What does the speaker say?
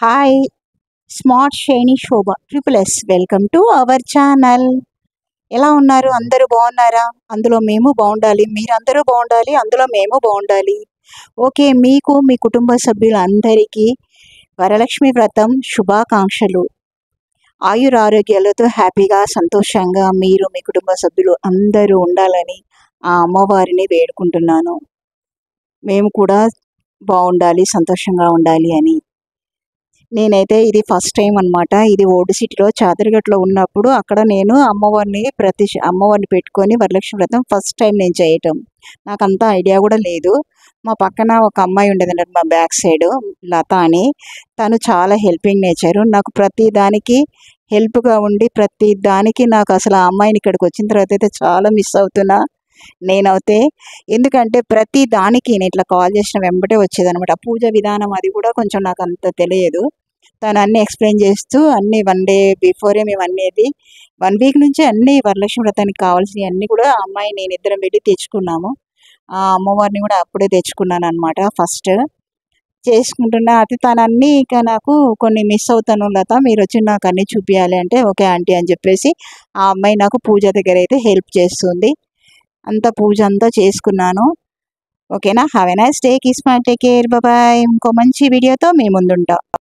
Hi smart shiny Shobha triple S welcome to our channel. ఎలా ఉన్నారు? అందరూ బాగున్నారా? అందులో మేము బాగుండాలి, మీరందరూ బాగుండాలి, అందులో మేము బాగుండాలి. ఓకే, మీకు మీ కుటుంబ సభ్యులందరికీ వరలక్ష్మి వ్రతం శుభాకాంక్షలు. ఆయురారోగ్యాలతో హ్యాపీగా సంతోషంగా మీరు మీ కుటుంబ సభ్యులు అందరూ ఉండాలని ఆ అమ్మవారిని వేడుకుంటున్నాను. మేము కూడా బాగుండాలి, సంతోషంగా ఉండాలి అని. నేనైతే ఇది ఫస్ట్ టైం అనమాట. ఇది ఓల్డ్ సిటీలో చాదరగట్లో ఉన్నప్పుడు అక్కడ నేను అమ్మవారిని పెట్టుకొని వరలక్ష్మి వ్రతం ఫస్ట్ టైం నేను చేయటం. నాకు అంత ఐడియా కూడా లేదు. మా పక్కన ఒక అమ్మాయి ఉండేదన్నమాట, మా బ్యాక్ సైడ్ లత అని. తను చాలా హెల్పింగ్ నేచరు. నాకు ప్రతి దానికి హెల్ప్గా ఉండి ప్రతి దానికి నాకు అసలు ఆ అమ్మాయిని ఇక్కడికి వచ్చిన తర్వాత అయితే చాలా మిస్ అవుతున్నా నేనైతే. ఎందుకంటే ప్రతి దానికి నేను ఇట్లా కాల్ చేసిన వెంబటే వచ్చేదనమాట. పూజ విధానం అది కూడా కొంచెం నాకు అంత తెలియదు. తను అన్నీ ఎక్స్ప్లెయిన్ చేస్తూ అన్నీ 1 డే బిఫోరే మేము అనేది 1 వీక్ నుంచి అన్నీ వరలక్ష్మి వ్రతానికి కావాల్సినవి అన్నీ కూడా ఆ అమ్మాయి నేను ఇద్దరం వెళ్ళి తెచ్చుకున్నాము. ఆ అమ్మవారిని కూడా అప్పుడే తెచ్చుకున్నాను అనమాట. ఫస్ట్ చేసుకుంటున్నా అది తను అన్నీ ఇక నాకు కొన్ని మిస్ అవుతాను, లత మీరు వచ్చి నాకు అన్నీ చూపించాలి అంటే ఓకే ఆంటీ అని చెప్పేసి ఆ అమ్మాయి నాకు పూజ దగ్గర అయితే హెల్ప్ చేస్తుంది. అంతా పూజ అంతా చేసుకున్నాను. ఓకేనా? Have a nice day, kiss my take care, bye. ఇంకో మంచి వీడియోతో మీ ముందుంటా.